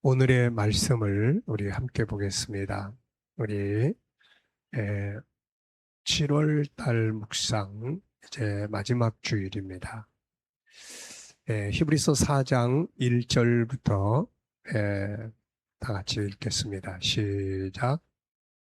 오늘의 말씀을 우리 함께 보겠습니다. 우리 7월 달 묵상 이제 마지막 주일입니다. 히브리서 4장 1절부터 다 같이 읽겠습니다. 시작.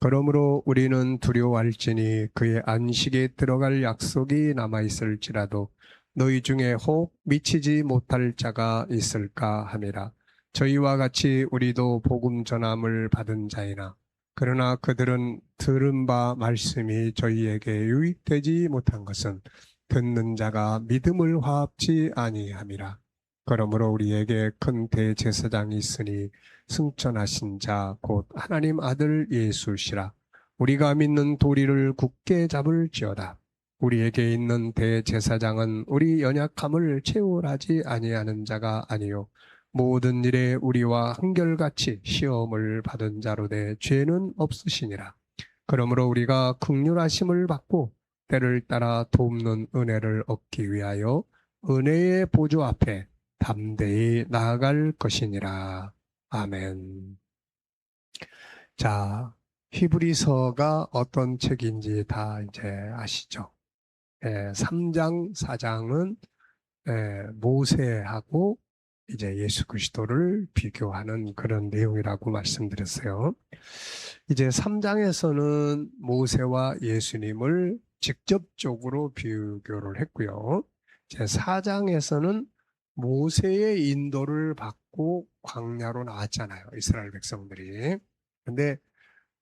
그러므로 우리는 두려워할지니 그의 안식에 들어갈 약속이 남아있을지라도 너희 중에 혹 미치지 못할 자가 있을까 함이라. 저희와 같이 우리도 복음 전함을 받은 자이나 그러나 그들은 들은 바 말씀이 저희에게 유익되지 못한 것은 듣는 자가 믿음을 화합지 아니함이라. 그러므로 우리에게 큰 대제사장이 있으니 승천하신 자 곧 하나님 아들 예수시라. 우리가 믿는 도리를 굳게 잡을지어다. 우리에게 있는 대제사장은 우리 연약함을 채울하지 아니하는 자가 아니요 모든 일에 우리와 한결같이 시험을 받은 자로 내 죄는 없으시니라. 그러므로 우리가 긍휼하심을 받고 때를 따라 돕는 은혜를 얻기 위하여 은혜의 보좌 앞에 담대히 나아갈 것이니라. 아멘. 자, 히브리서가 어떤 책인지 다 이제 아시죠? 3장, 4장은 모세하고 이제 예수 그리스도를 비교하는 그런 내용이라고 말씀드렸어요. 이제 3장에서는 모세와 예수님을 직접적으로 비교를 했고요. 이제 4장에서는 모세의 인도를 받고 광야로 나왔잖아요. 이스라엘 백성들이. 근데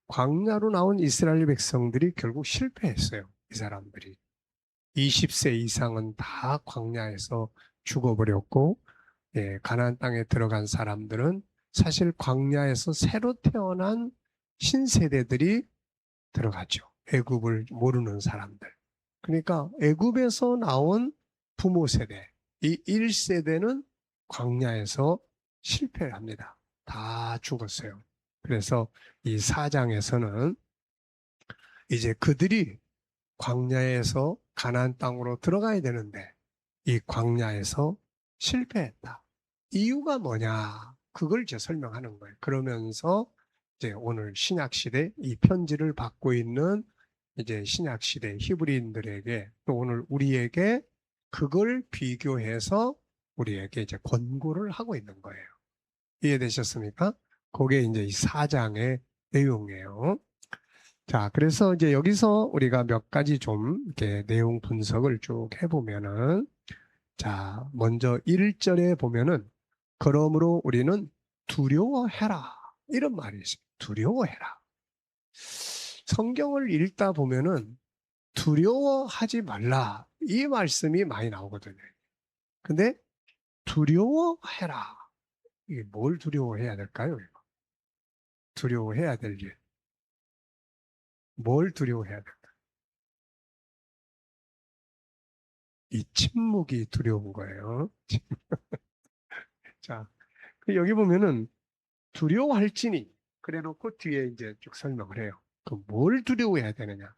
광야로 나온 이스라엘 백성들이 결국 실패했어요. 이 사람들이. 20세 이상은 다 광야에서 죽어버렸고, 가나안 땅에 들어간 사람들은 사실 광야에서 새로 태어난 신세대들이 들어가죠. 애굽을 모르는 사람들. 그러니까 애굽에서 나온 부모 세대, 이 1세대는 광야에서 실패합니다. 다 죽었어요. 그래서 이 4장에서는 이제 그들이 광야에서 가나안 땅으로 들어가야 되는데 이 광야에서 실패했다. 이유가 뭐냐? 그걸 이제 설명하는 거예요. 그러면서 이제 오늘 신약 시대 이 편지를 받고 있는 이제 신약 시대 히브리인들에게 또 오늘 우리에게 그걸 비교해서 우리에게 이제 권고를 하고 있는 거예요. 이해되셨습니까? 그게 이제 이 4장의 내용이에요. 자, 그래서 이제 여기서 우리가 몇 가지 좀 이렇게 내용 분석을 쭉 해보면은, 자, 먼저 1절에 보면은, 그러므로 우리는 두려워해라. 이런 말이 있어요. 두려워해라. 성경을 읽다 보면은, 두려워하지 말라. 이 말씀이 많이 나오거든요. 근데, 두려워해라. 이게 뭘 두려워해야 될까요? 이거? 두려워해야 될 일. 뭘 두려워해야 될까요? 이 침묵이 두려운 거예요. 자, 여기 보면은 두려워할지니 그래 놓고 뒤에 이제 쭉 설명을 해요. 그 뭘 두려워해야 되느냐?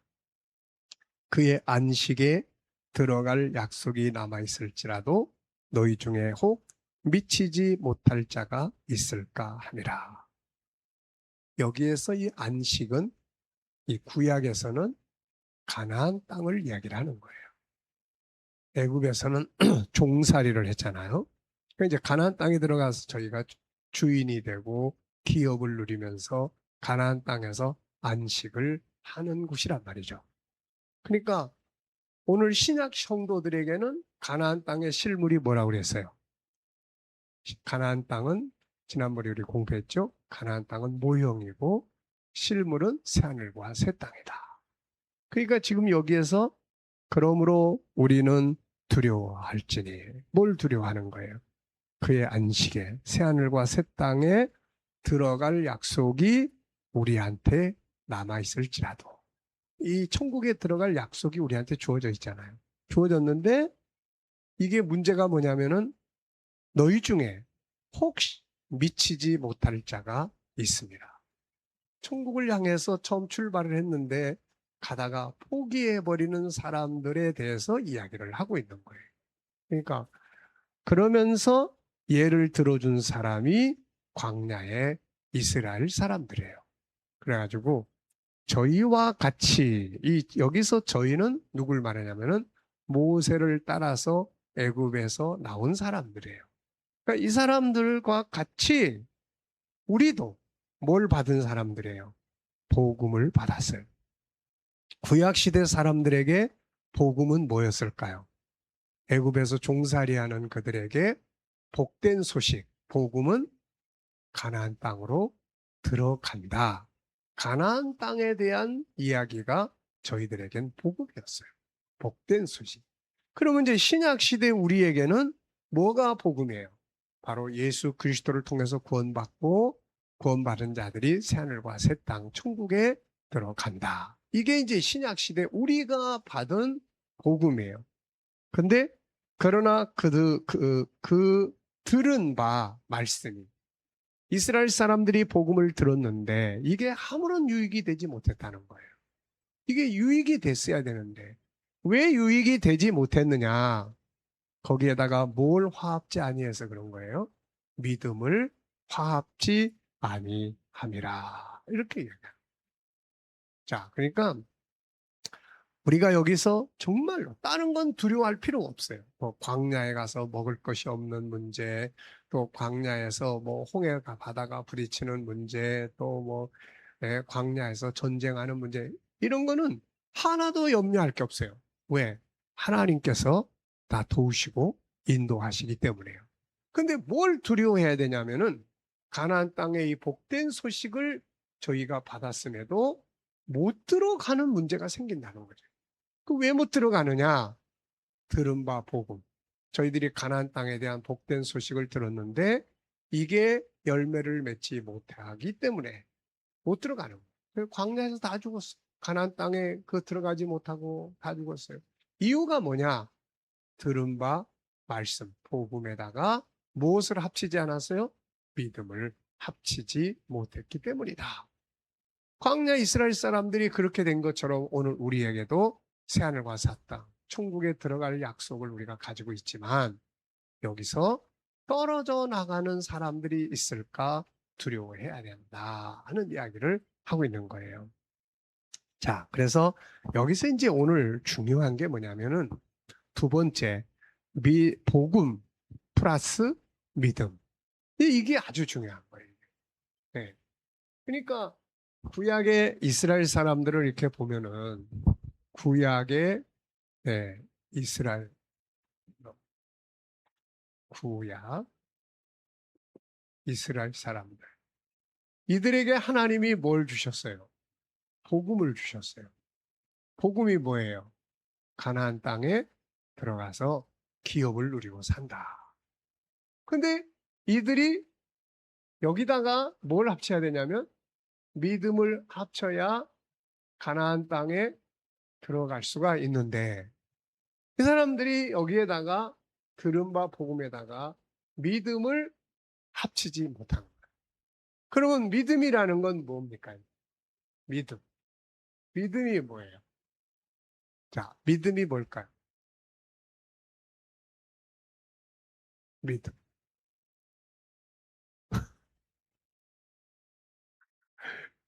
그의 안식에 들어갈 약속이 남아 있을지라도 너희 중에 혹 미치지 못할 자가 있을까 함이라. 여기에서 이 안식은 이 구약에서는 가나안 땅을 이야기를 하는 거예요. 애굽에서는 종살이를 했잖아요. 그러니까 이제 가나안 땅에 들어가서 저희가 주인이 되고 기업을 누리면서 가나안 땅에서 안식을 하는 곳이란 말이죠. 그러니까 오늘 신약 성도들에게는 가나안 땅의 실물이 뭐라고 그랬어요? 가나안 땅은 지난번에 우리 공부했죠? 가나안 땅은 모형이고 실물은 새하늘과 새 땅이다. 그러니까 지금 여기에서 그러므로 우리는 두려워할지니 뭘 두려워하는 거예요? 그의 안식에 새하늘과 새 땅에 들어갈 약속이 우리한테 남아있을지라도 이 천국에 들어갈 약속이 우리한테 주어져 있잖아요. 주어졌는데 이게 문제가 뭐냐면은 너희 중에 혹시 미치지 못할 자가 있습니다. 천국을 향해서 처음 출발을 했는데 가다가 포기해버리는 사람들에 대해서 이야기를 하고 있는 거예요. 그러니까 그러면서 예를 들어준 사람이 광야의 이스라엘 사람들이에요. 그래가지고 저희와 같이 여기서 저희는 누굴 말하냐면은 모세를 따라서 애굽에서 나온 사람들이에요. 그러니까 이 사람들과 같이 우리도 뭘 받은 사람들이에요? 복음을 받았어요. 구약 시대 사람들에게 복음은 뭐였을까요? 애굽에서 종살이하는 그들에게 복된 소식, 복음은 가나안 땅으로 들어간다. 가나안 땅에 대한 이야기가 저희들에겐 복음이었어요. 복된 소식. 그러면 이제 신약 시대 우리에게는 뭐가 복음이에요? 바로 예수 그리스도를 통해서 구원받고 구원받은 자들이 새하늘과 새 땅 천국에 들어간다. 이게 이제 신약 시대 우리가 받은 복음이에요. 근데 그러나 들은 바 말씀이 이스라엘 사람들이 복음을 들었는데 이게 아무런 유익이 되지 못했다는 거예요. 이게 유익이 됐어야 되는데 왜 유익이 되지 못했느냐? 거기에다가 뭘 화합지 아니해서 그런 거예요. 믿음을 화합지 아니함이라. 이렇게 얘기해요. 자, 그러니까 우리가 여기서 정말로 다른 건 두려워할 필요가 없어요. 뭐 광야에 가서 먹을 것이 없는 문제, 또 광야에서 뭐 홍해가 바다가 부딪히는 문제, 또 뭐 광야에서 전쟁하는 문제, 이런 거는 하나도 염려할 게 없어요. 왜? 하나님께서 다 도우시고 인도하시기 때문에요. 근데 뭘 두려워해야 되냐면은 가나안 땅의 이 복된 소식을 저희가 받았음에도 못 들어가는 문제가 생긴다는 거죠. 그 왜 못 들어가느냐? 들은 바 복음. 저희들이 가나안 땅에 대한 복된 소식을 들었는데 이게 열매를 맺지 못하기 때문에 못 들어가는 거예요. 광야에서 다 죽었어. 가나안 땅에 들어가지 못하고 다 죽었어요. 이유가 뭐냐? 들은 바 말씀, 복음에다가 무엇을 합치지 않았어요? 믿음을 합치지 못했기 때문이다. 광야 이스라엘 사람들이 그렇게 된 것처럼 오늘 우리에게도 새하늘과 새 땅, 천국에 들어갈 약속을 우리가 가지고 있지만 여기서 떨어져 나가는 사람들이 있을까 두려워해야 된다 하는 이야기를 하고 있는 거예요. 자, 그래서 여기서 이제 오늘 중요한 게 뭐냐면은 두 번째, 복음 플러스 믿음. 이게 아주 중요한 거예요. 네. 그러니까 구약의 이스라엘 사람들을 이렇게 보면은 구약의 이스라엘 구약 이스라엘 사람들 이들에게 하나님이 뭘 주셨어요? 복음을 주셨어요. 복음이 뭐예요? 가나안 땅에 들어가서 기업을 누리고 산다. 근데 이들이 여기다가 뭘 합쳐야 되냐면 믿음을 합쳐야 가나안 땅에 들어갈 수가 있는데 이 사람들이 여기에다가 들은 바 복음에다가 믿음을 합치지 못한 거예요. 그러면 믿음이라는 건 뭡니까? 믿음. 믿음이 뭐예요? 자, 믿음이 뭘까요? 믿음.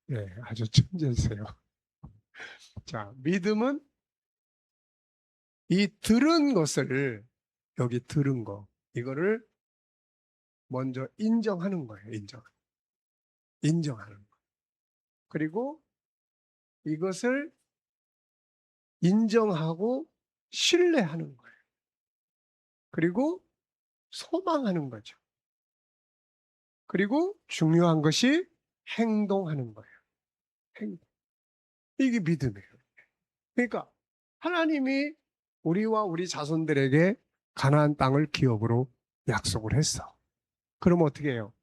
네, 아주 천재세요. 자, 믿음은 이 들은 것을 여기 들은 거 이거를 먼저 인정하는 거예요. 인정하는 거. 그리고 이것을 인정하고 신뢰하는 거예요. 그리고 소망하는 거죠. 그리고 중요한 것이 행동하는 거예요. 행동. 이게 믿음이에요. 그러니까 하나님이 우리와 우리 자손들에게 가나안 땅을 기업으로 약속을 했어. 그럼 어떻게 해요?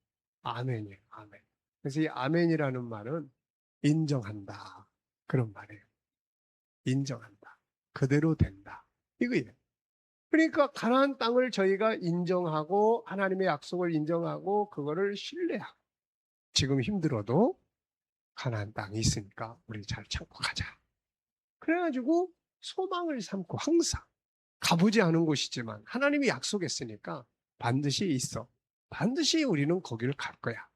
아멘이에요. 아멘. 그래서 이 아멘이라는 말은 인정한다. 그런 말이에요. 인정한다. 그대로 된다. 이거예요. 그러니까 가나안 땅을 저희가 인정하고 하나님의 약속을 인정하고 그거를 신뢰하고 지금 힘들어도 가나안 땅이 있으니까 우리 잘 참고 가자. 그래가지고 소망을 삼고 항상 가보지 않은 곳이지만 하나님이 약속했으니까 반드시 있어. 반드시 우리는 거기를 갈 거야.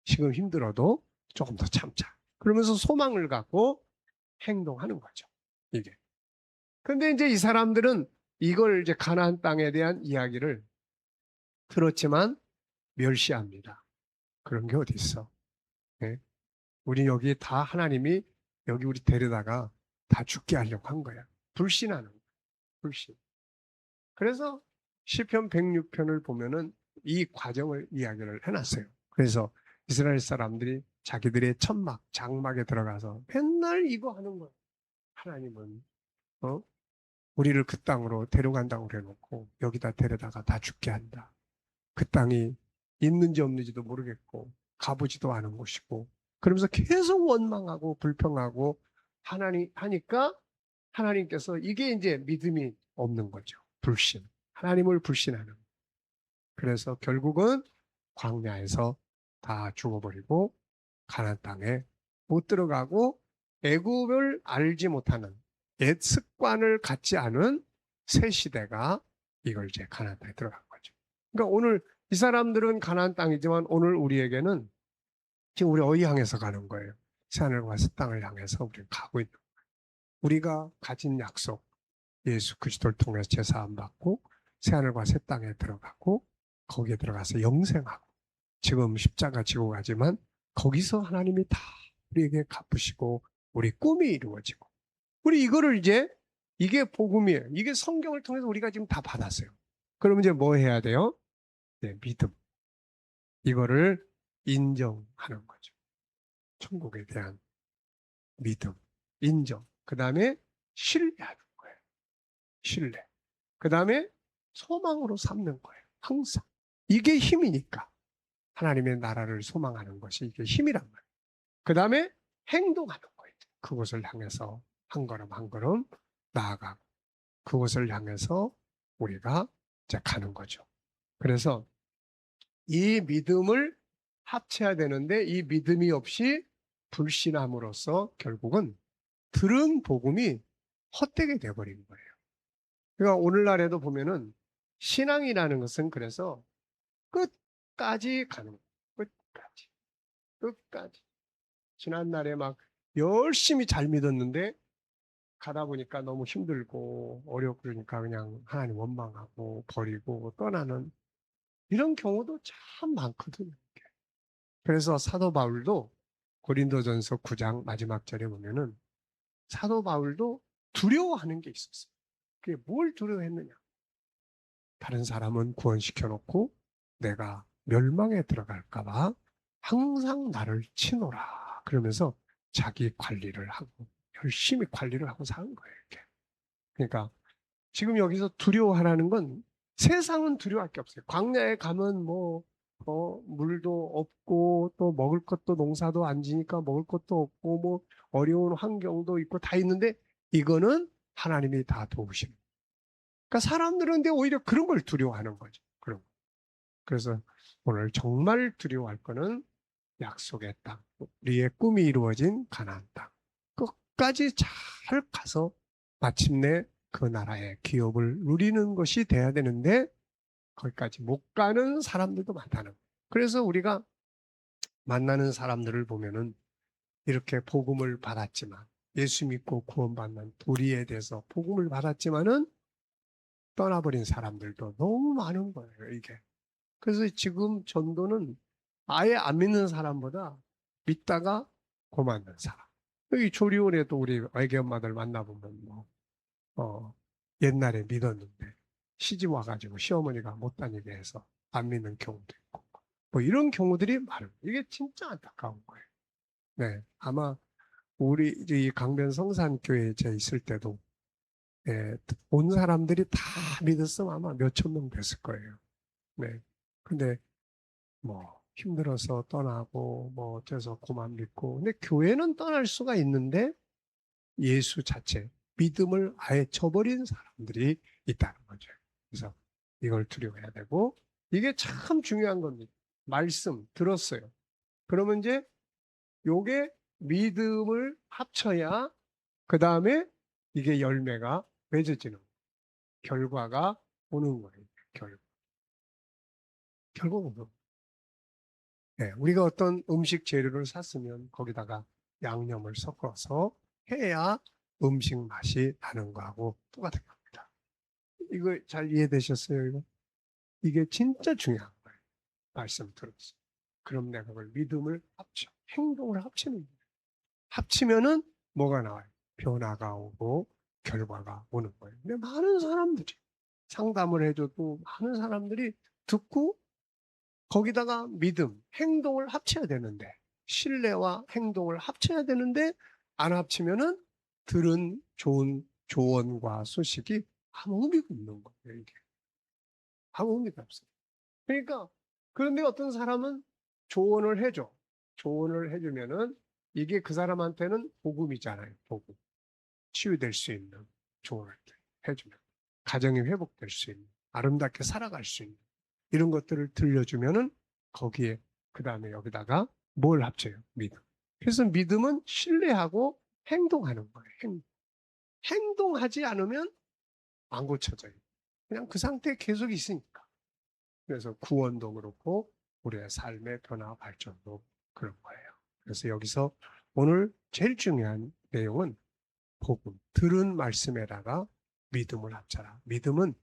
지금 힘들어도 조금 더 참자. 그러면서 소망을 갖고 행동하는 거죠. 이게. 근데 이제 이 사람들은 이걸 이제 가나안 땅에 대한 이야기를 들었지만 멸시합니다. 그런 게 어디 있어? 예? 우리 여기 다 하나님이 여기 우리 데려다가 다 죽게 하려고 한 거야. 불신하는 거야. 불신. 그래서 시편 106편을 보면은 이 과정을 이야기를 해놨어요. 그래서 이스라엘 사람들이 자기들의 천막, 장막에 들어가서 맨날 이거 하는 거예요. 하나님은 우리를 그 땅으로 데려간다고 그래놓고 여기다 데려다가 다 죽게 한다. 그 땅이 있는지 없는지도 모르겠고 가보지도 않은 곳이고 그러면서 계속 원망하고 불평하고 하나님 하니까 하나님께서 이게 이제 믿음이 없는 거죠. 불신. 하나님을 불신하는. 그래서 결국은 광야에서 다 죽어버리고 가나안 땅에 못 들어가고 애굽을 알지 못하는 옛 습관을 갖지 않은 새 시대가 이걸 이제 가나안 땅에 들어간 거죠. 그러니까 오늘 이 사람들은 가나안 땅이지만 오늘 우리에게는 지금 우리 어디 향해서 가는 거예요? 새하늘과 새 땅을 향해서 우리는 가고 있는 거예요. 우리가 가진 약속, 예수 그리스도를 통해서 제사함 받고 새하늘과 새 땅에 들어가고 거기에 들어가서 영생하고 지금 십자가 지고 가지만 거기서 하나님이 다 우리에게 갚으시고 우리 꿈이 이루어지고 우리 이거를 이제 이게 복음이에요. 이게 성경을 통해서 우리가 지금 다 받았어요. 그럼 이제 뭐 해야 돼요? 네, 믿음. 이거를 인정하는 거죠. 천국에 대한 믿음, 인정. 그 다음에 신뢰하는 거예요. 신뢰. 그 다음에 소망으로 삼는 거예요. 항상. 이게 힘이니까. 하나님의 나라를 소망하는 것이 이게 힘이란 말이에요. 그 다음에 행동하는 거예요. 그곳을 향해서 한 걸음 한 걸음 나아가고 그곳을 향해서 우리가 이제 가는 거죠. 그래서 이 믿음을 합쳐야 되는데 이 믿음이 없이 불신함으로써 결국은 들은 복음이 헛되게 돼버린 거예요. 그러니까 오늘날에도 보면은 신앙이라는 것은 그래서 끝까지 가는 거예요. 끝까지. 끝까지. 지난날에 막 열심히 잘 믿었는데 가다 보니까 너무 힘들고 어렵고 그러니까 그냥 하나님 원망하고 버리고 떠나는 이런 경우도 참 많거든요. 그래서 사도 바울도 고린도전서 9장 마지막 절에 보면은 사도 바울도 두려워하는 게 있었어요. 그게 뭘 두려워했느냐? 다른 사람은 구원시켜 놓고 내가 멸망에 들어갈까봐 항상 나를 치노라. 그러면서 자기 관리를 하고 열심히 관리를 하고 사는 거예요. 이렇게. 그러니까 지금 여기서 두려워하라는 건 세상은 두려워할 게 없어요. 광야에 가면 물도 없고 또 먹을 것도 농사도 안 지니까 먹을 것도 없고 뭐 어려운 환경도 있고 다 있는데 이거는 하나님이 다 도우시는 거예요. 그러니까 사람들은 근데 오히려 그런 걸 두려워하는 거죠. 그런 거. 그래서 오늘 정말 두려워할 거는 약속의 땅, 우리의 꿈이 이루어진 가나안 땅. 끝까지 잘 가서 마침내 그 나라의 기업을 누리는 것이 돼야 되는데 거기까지 못 가는 사람들도 많다는 거예요. 그래서 우리가 만나는 사람들을 보면은 이렇게 복음을 받았지만 예수 믿고 구원받는 도리에 대해서 복음을 받았지만은 떠나버린 사람들도 너무 많은 거예요, 이게. 그래서 지금 전도는 아예 안 믿는 사람보다 믿다가 고만는 사람. 여기 조리원에도 우리 애기 엄마들 만나보면 옛날에 믿었는데 시집 와가지고 시어머니가 못 다니게 해서 안 믿는 경우도 있고 뭐 이런 경우들이 많아요. 이게 진짜 안타까운 거예요. 네, 아마 우리 이 강변 성산교회에 제 있을 때도 온 사람들이 다 믿었으면 아마 몇천 명 됐을 거예요. 네. 근데 뭐 힘들어서 떠나고 뭐 어째서 그만 믿고 근데 교회는 떠날 수가 있는데 예수 자체 믿음을 아예 저버린 사람들이 있다는 거죠. 그래서 이걸 두려워해야 되고 이게 참 중요한 겁니다. 말씀 들었어요. 그러면 이제 요게 믿음을 합쳐야 그 다음에 이게 열매가 맺어지는 결과가 오는 거예요. 결과는 우리가 어떤 음식 재료를 샀으면 거기다가 양념을 섞어서 해야 음식 맛이 나는 거하고 똑같은 겁니다. 이거 잘 이해되셨어요? 이게 진짜 중요한 거예요. 말씀 들었어요. 그럼 내가 그걸 믿음을 합쳐, 행동을 합치는 거예요. 합치면은 뭐가 나와요? 변화가 오고 결과가 오는 거예요. 근데 많은 사람들이 상담을 해줘도 많은 사람들이 듣고 거기다가 믿음, 행동을 합쳐야 되는데 신뢰와 행동을 합쳐야 되는데 안 합치면은 들은 좋은 조언과 소식이 아무 의미가 없는 거예요. 이게 아무 의미가 없어요. 그러니까 그런데 어떤 사람은 조언을 해줘. 조언을 해주면은 이게 그 사람한테는 복음이잖아요. 복음. 치유될 수 있는 조언을 해주면 가정이 회복될 수 있는 아름답게 살아갈 수 있는 이런 것들을 들려주면은 거기에 그 다음에 여기다가 뭘 합쳐요? 믿음. 그래서 믿음은 신뢰하고 행동하는 거예요. 행동하지 않으면 안 고쳐져요. 그냥 그 상태에 계속 있으니까. 그래서 구원도 그렇고 우리의 삶의 변화 발전도 그런 거예요. 그래서 여기서 오늘 제일 중요한 내용은 복음, 들은 말씀에다가 믿음을 합쳐라. 믿음은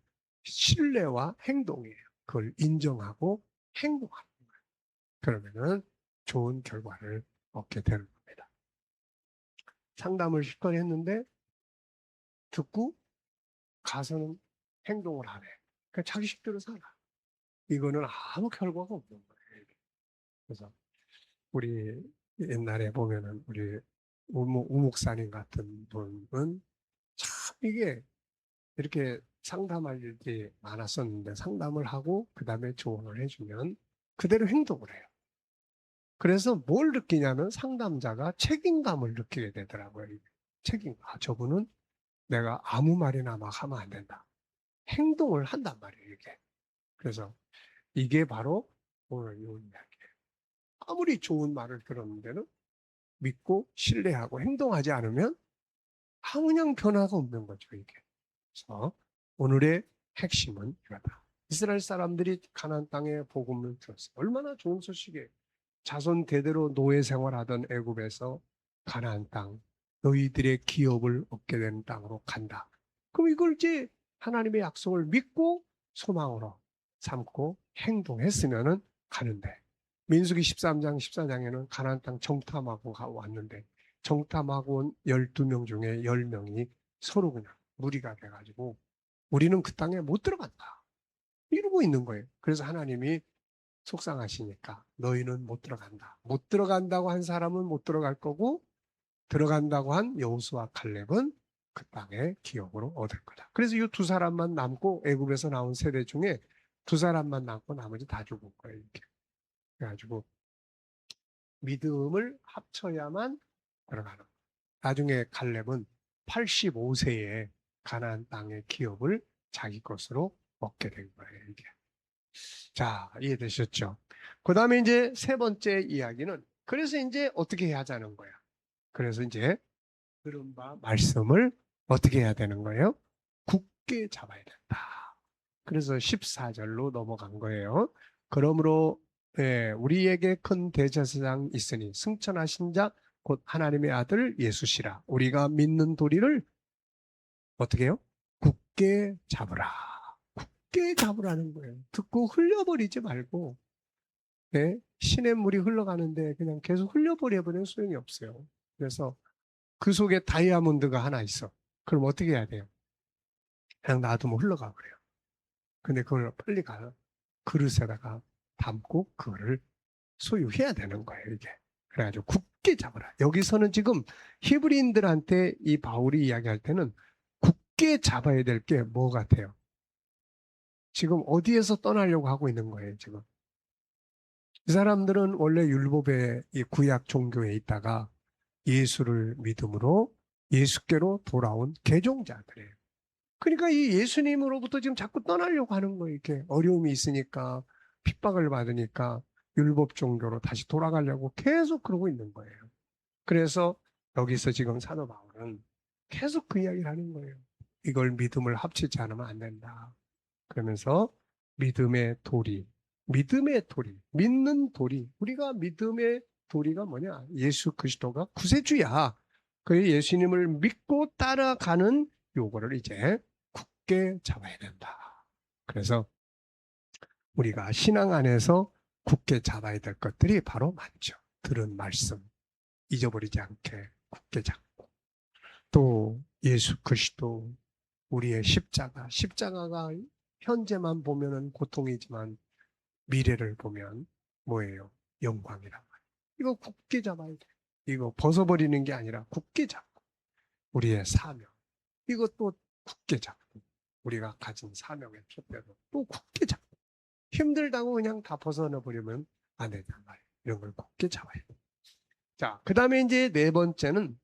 신뢰와 행동이에요. 그걸 인정하고 행동하는 거예요. 그러면은 좋은 결과를 얻게 되는 겁니다. 상담을 실컷 했는데 듣고 가서는 행동을 안 해. 그러니까 자기 식대로 살아. 이거는 아무 결과가 없는 거예요. 그래서 우리 옛날에 보면은 우리 우목사님 같은 분은 참 이게 이렇게 상담할 일이 많았었는데 상담을 하고 그 다음에 조언을 해주면 그대로 행동을 해요. 그래서 뭘 느끼냐면 상담자가 책임감을 느끼게 되더라고요. 책임감. 아, 저분은 내가 아무 말이나 막 하면 안 된다. 행동을 한단 말이에요, 이게. 그래서 이게 바로 오늘 이 이야기예요. 아무리 좋은 말을 들었는데는 믿고 신뢰하고 행동하지 않으면 아무냥 변화가 없는 거죠, 이게. 그래서 오늘의 핵심은 이거다. 이스라엘 사람들이 가나안 땅에 복음을 들었어요. 얼마나 좋은 소식이에요. 자손 대대로 노예 생활하던 애굽에서 가나안 땅, 너희들의 기업을 얻게 되는 땅으로 간다. 그럼 이걸 이제 하나님의 약속을 믿고 소망으로 삼고 행동했으면은 가는데 민수기 13장 14장에는 가나안 땅 정탐하고 왔는데 정탐하고 온 12명 중에 10명이 서로 그냥 무리가 돼가지고 우리는 그 땅에 못 들어간다. 이러고 있는 거예요. 그래서 하나님이 속상하시니까 너희는 못 들어간다. 못 들어간다고 한 사람은 못 들어갈 거고 들어간다고 한 여호수아 칼렙은 그 땅의 기업으로 얻을 거다. 그래서 이 두 사람만 남고 애굽에서 나온 세대 중에 두 사람만 남고 나머지 다 죽은 거예요. 이렇게. 그래가지고 믿음을 합쳐야만 들어가는 거예요. 나중에 칼렙은 85세에 가나안 땅의 기업을 자기 것으로 얻게 된 거예요. 이게. 자, 이해되셨죠? 그 다음에 이제 세 번째 이야기는 그래서 이제 어떻게 해야 하자는 거야. 그래서 이제 들은 바 말씀을 어떻게 해야 되는 거예요? 굳게 잡아야 된다. 그래서 14절로 넘어간 거예요. 그러므로 우리에게 큰 대제사장 있으니 승천하신 자 곧 하나님의 아들 예수시라. 우리가 믿는 도리를 어떻게 해요? 굳게 잡으라. 굳게 잡으라는 거예요. 듣고 흘려버리지 말고 신의 물이 흘러가는데 그냥 계속 흘려버려버리면 소용이 없어요. 그래서 그 속에 다이아몬드가 하나 있어. 그럼 어떻게 해야 돼요? 그냥 놔두면 흘러가 버려요. 근데 그걸 빨리 가 그릇에다가 담고 그거를 소유해야 되는 거예요, 이게. 그래가지고 굳게 잡아라. 여기서는 지금 히브리인들한테 이 바울이 이야기할 때는 굳게 잡아야 될 게 뭐 같아요? 지금 어디에서 떠나려고 하고 있는 거예요, 지금? 이 사람들은 원래 율법의 이 구약 종교에 있다가 예수를 믿음으로 예수께로 돌아온 개종자들이에요. 그러니까 이 예수님으로부터 지금 자꾸 떠나려고 하는 거예요. 이렇게 어려움이 있으니까 핍박을 받으니까 율법 종교로 다시 돌아가려고 계속 그러고 있는 거예요. 그래서 여기서 지금 사도 바울은 계속 그 이야기를 하는 거예요. 이걸 믿음을 합치지 않으면 안 된다. 그러면서 믿음의 도리, 믿음의 도리, 믿는 도리. 우리가 믿음의 도리가 뭐냐? 예수 그리스도가 구세주야. 그 예수님을 믿고 따라가는 요거를 이제 굳게 잡아야 된다. 그래서 우리가 신앙 안에서 굳게 잡아야 될 것들이 바로 많죠. 들은 말씀 잊어버리지 않게 굳게 잡고, 또 예수 그리스도, 우리의 십자가가 현재만 보면은 고통이지만 미래를 보면 뭐예요? 영광이란 말이에요. 이거 굳게 잡아야 돼. 이거 벗어버리는 게 아니라 굳게 잡고, 우리의 사명, 이것도 굳게 잡고, 우리가 가진 사명의 촛대도 또 굳게 잡고, 힘들다고 그냥 다 벗어나버리면 안 된단 말이에요. 이런 걸 굳게 잡아야 돼. 자, 그 다음에 이제 네 번째는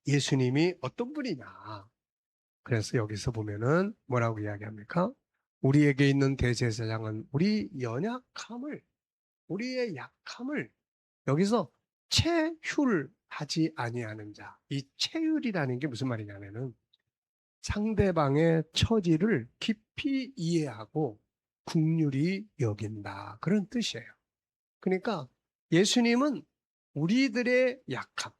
예수님이 어떤 분이냐. 그래서 여기서 보면은 뭐라고 이야기합니까? 우리에게 있는 대제사장은 우리의 약함을 여기서 체휼하지 아니하는 자. 이 체휼이라는 게 무슨 말이냐면은 상대방의 처지를 깊이 이해하고 긍휼히 여긴다. 그런 뜻이에요. 그러니까 예수님은 우리들의 약함,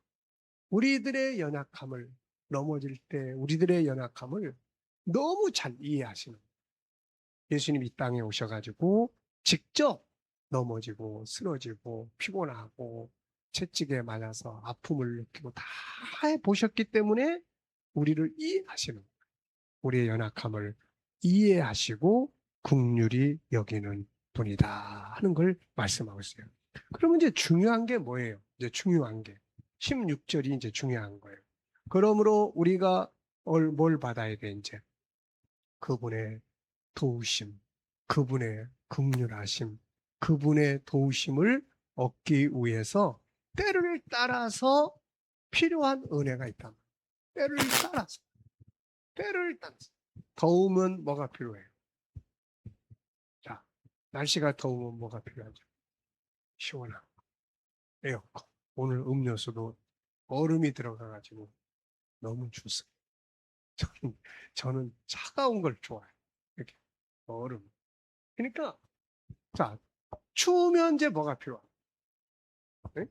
우리들의 연약함을, 넘어질 때 우리들의 연약함을 너무 잘 이해하시는, 예수님이 이 땅에 오셔가지고 직접 넘어지고 쓰러지고 피곤하고 채찍에 맞아서 아픔을 느끼고 다 해보셨기 때문에 우리를 이해하시는, 우리의 연약함을 이해하시고 긍휼히 여기는 분이다 하는 걸 말씀하고 있어요. 그러면 이제 중요한 게 뭐예요? 이제 중요한 게 16절이 이제 중요한 거예요. 그러므로 우리가 뭘 받아야 돼? 이제 그분의 도우심, 그분의 긍휼하심, 그분의 도우심을 얻기 위해서 때를 따라서 필요한 은혜가 있다. 때를 따라서. 더우면 뭐가 필요해요? 자, 날씨가 더우면 뭐가 필요하죠? 시원한 에어컨. 오늘 음료수도 얼음이 들어가가지고 너무 좋습니다. 저는 차가운 걸 좋아해요. 이렇게 얼음. 그러니까 자, 추우면 이제 뭐가 필요합니까? 네?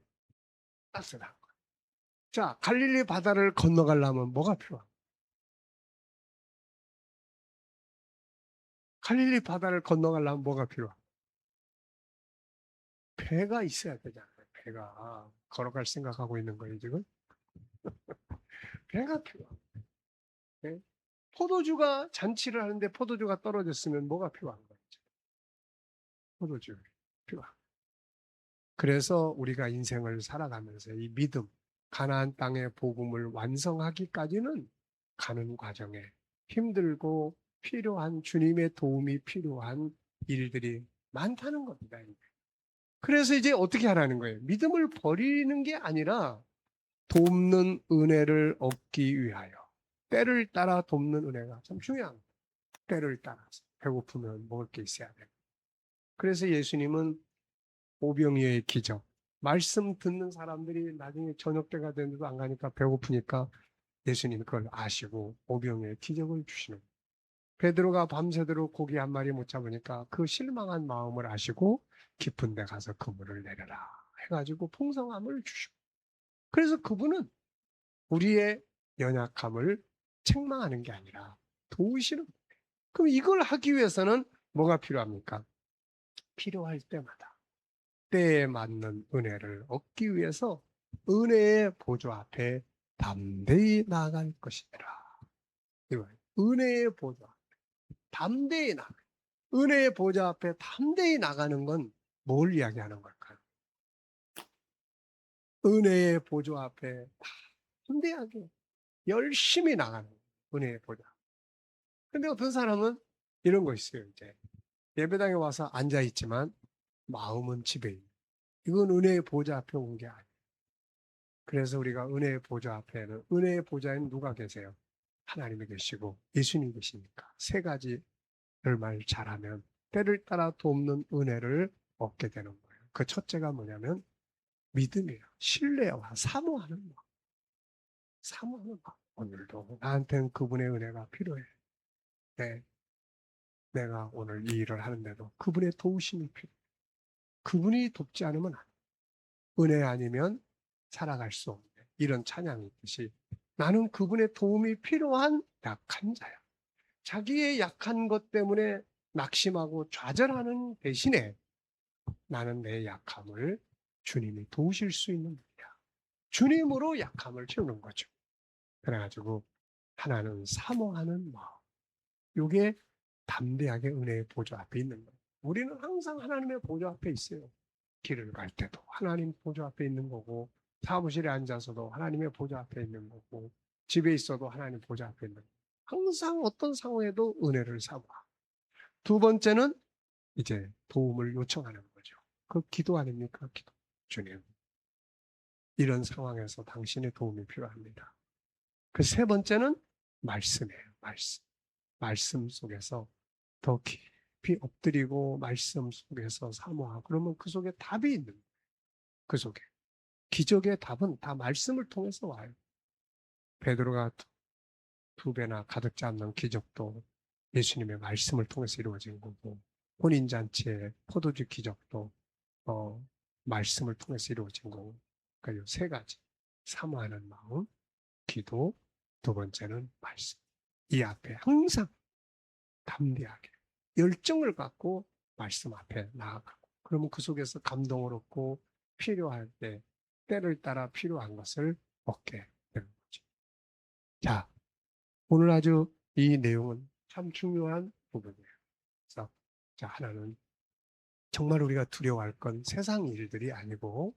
따뜻한 거. 자, 갈릴리 바다를 건너가려면 뭐가 필요합니까? 갈릴리 바다를 건너가려면 뭐가 필요합니까? 배가 있어야 되잖아요. 배가. 걸어갈 생각하고 있는 거예요, 지금? 배가 필요합니다. 네? 포도주가 잔치를 하는데 포도주가 떨어졌으면 뭐가 필요한 거죠? 포도주 필요한. 그래서 우리가 인생을 살아가면서 이 믿음, 가나안 땅의 복음을 완성하기까지는 가는 과정에 힘들고 필요한, 주님의 도움이 필요한 일들이 많다는 겁니다. 그래서 이제 어떻게 하라는 거예요? 믿음을 버리는 게 아니라 돕는 은혜를 얻기 위하여 때를 따라 돕는 은혜가 참 중요한 거예요. 때를 따라서 배고프면 먹을 게 있어야 돼요. 그래서 예수님은 오병이어의 기적, 말씀 듣는 사람들이 나중에 저녁 때가 됐는데도 안 가니까 배고프니까 예수님이 그걸 아시고 오병이어의 기적을 주시는 거예요. 베드로가 밤새도록 고기 한 마리 못 잡으니까 그 실망한 마음을 아시고 깊은 데 가서 그물을 내려라 해가지고 풍성함을 주시고, 그래서 그분은 우리의 연약함을 책망하는 게 아니라 도우시는 거예요. 그럼 이걸 하기 위해서는 뭐가 필요합니까? 필요할 때마다 때에 맞는 은혜를 얻기 위해서 은혜의 보좌 앞에 담대히 나아갈 것이라. 은혜의 보좌, 담대히 나가. 은혜의 보좌 앞에 담대히 나가는 건 뭘 이야기하는 걸까요? 은혜의 보좌 앞에 담대하게 열심히 나가는 거예요. 은혜의 보좌. 근데 어떤 사람은 이런 거 있어요. 이제 예배당에 와서 앉아 있지만 마음은 집에 있는. 이건 은혜의 보좌 앞에 온 게 아니에요. 그래서 우리가 은혜의 보좌 앞에는, 은혜의 보좌에는 누가 계세요? 하나님이 계시고 예수님이 계시니까 세 가지를 말 잘하면 때를 따라 돕는 은혜를 얻게 되는 거예요. 그 첫째가 뭐냐면 믿음이에요. 신뢰와 사모하는 마음. 사모하는 마음. 오늘도 나한테는 그분의 은혜가 필요해. 네. 내가 오늘 이 일을 하는데도 그분의 도우심이 필요해. 그분이 돕지 않으면 안 돼. 은혜 아니면 살아갈 수 없는 이런 찬양이 있듯이 나는 그분의 도움이 필요한 약한 자야. 자기의 약한 것 때문에 낙심하고 좌절하는 대신에 나는 내 약함을 주님이 도우실 수 있는 분이야. 주님으로 약함을 채우는 거죠. 그래가지고 하나는 사모하는 마음. 이게 담대하게 은혜의 보좌 앞에 있는 거예요. 우리는 항상 하나님의 보좌 앞에 있어요. 길을 갈 때도 하나님 보좌 앞에 있는 거고, 사무실에 앉아서도 하나님의 보좌 앞에 있는 거고, 집에 있어도 하나님 보좌 앞에 있는 거고, 항상 어떤 상황에도 은혜를 삼아. 두 번째는 이제 도움을 요청하는 거죠. 그 기도 아닙니까? 기도. 주님, 이런 상황에서 당신의 도움이 필요합니다. 그 세 번째는 말씀이에요. 말씀. 말씀 속에서 더 깊이 엎드리고 말씀 속에서 사모하고 그러면 그 속에 답이 있는 거예요. 그 속에. 기적의 답은 다 말씀을 통해서 와요. 베드로가 두 배나 가득 잡는 기적도 예수님의 말씀을 통해서 이루어진 거고, 혼인잔치의 포도주 기적도 말씀을 통해서 이루어진 거고, 그러니까 이 세 가지. 사모하는 마음, 기도, 두 번째는 말씀. 이 앞에 항상 담대하게 열정을 갖고 말씀 앞에 나아가고, 그러면 그 속에서 감동을 얻고 필요할 때 때를 따라 필요한 것을 얻게 되는 거죠. 자, 오늘 아주 이 내용은 참 중요한 부분이에요. 그래서 자, 하나는 정말 우리가 두려워할 건 세상 일들이 아니고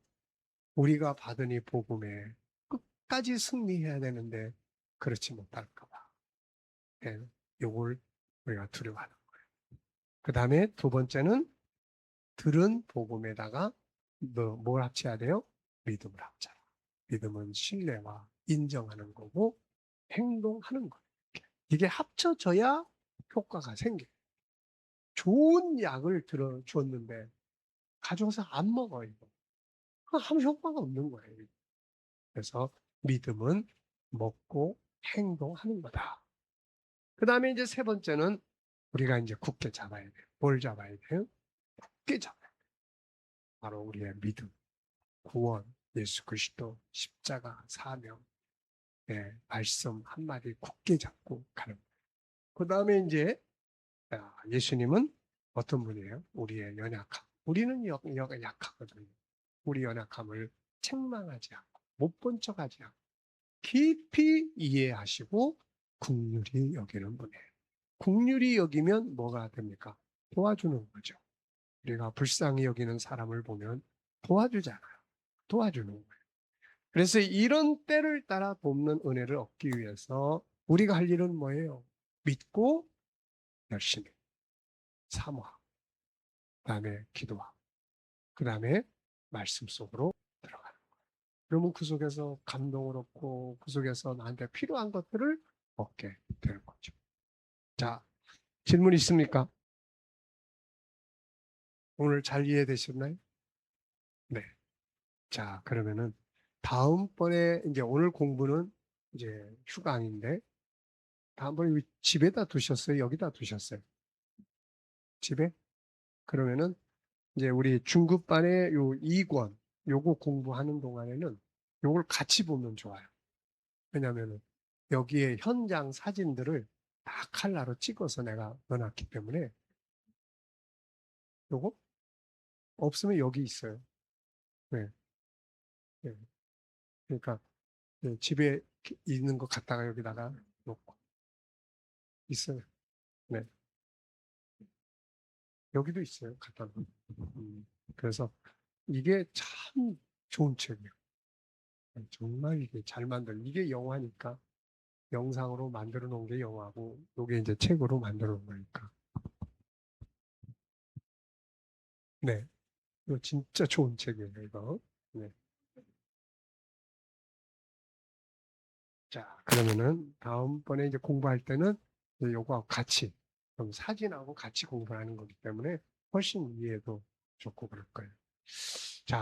우리가 받은 이 복음에 끝까지 승리해야 되는데 그렇지 못할까 봐. 네, 요걸 우리가 두려워하는 거예요. 그 다음에 두 번째는 들은 복음에다가 뭘 합쳐야 돼요? 믿음을 합쳐라. 믿음은 신뢰와 인정하는 거고 행동하는 거예요. 이게 합쳐져야 효과가 생겨요. 좋은 약을 들어줬는데 가져와서 안 먹어요. 그럼 아무 효과가 없는 거예요. 그래서 믿음은 먹고 행동하는 거다. 그 다음에 이제 세 번째는 우리가 이제 굳게 잡아야 돼요. 뭘 잡아야 돼요? 굳게 잡아야 돼요. 바로 우리의 믿음, 구원, 예수 그리스도, 십자가, 사명, 네, 말씀 한마디 굳게 잡고 가는 거예요. 그 다음에 이제 예수님은 어떤 분이에요? 우리의 연약함. 우리는 약하거든요. 우리 연약함을 책망하지 않고 못 본 척하지 않고 깊이 이해하시고 긍휼히 여기는 분이에요. 긍휼히 여기면 뭐가 됩니까? 도와주는 거죠. 우리가 불쌍히 여기는 사람을 보면 도와주잖아요. 도와주는 거예요. 그래서 이런 때를 따라 돕는 은혜를 얻기 위해서 우리가 할 일은 뭐예요? 믿고 열심히 사모하고 그 다음에 기도하고 그 다음에 말씀 속으로 들어가는 거예요. 그러면 그 속에서 감동을 얻고 그 속에서 나한테 필요한 것들을 얻게 되는 거죠. 자, 질문 있습니까? 오늘 잘 이해되셨나요? 네. 자, 그러면은 다음번에 이제 오늘 공부는 이제 휴강인데 다음번에 집에다 두셨어요? 여기다 두셨어요? 집에? 그러면은 이제 우리 중급반의 요 2권 요거 공부하는 동안에는 요걸 같이 보면 좋아요. 왜냐하면 여기에 현장 사진들을 다 칼라로 찍어서 내가 넣어놨기 때문에 요거 없으면 여기 있어요. 네. 네. 그러니까 네, 집에 있는 거 갖다가 여기다가 놓고 있어요. 네. 여기도 있어요. 갖다 놓고. 그래서 이게 참 좋은 책이에요. 정말 이게 잘 만든 이게 영화니까 영상으로 만들어 놓은 게 영화고 이게 이제 책으로 만들어 놓은 거니까. 네. 이거 진짜 좋은 책이에요, 이거. 네. 자, 그러면은 다음번에 이제 공부할 때는 요거하고 같이, 그럼 사진하고 같이 공부하는 거기 때문에 훨씬 이해도 좋고 그럴 거예요. 자,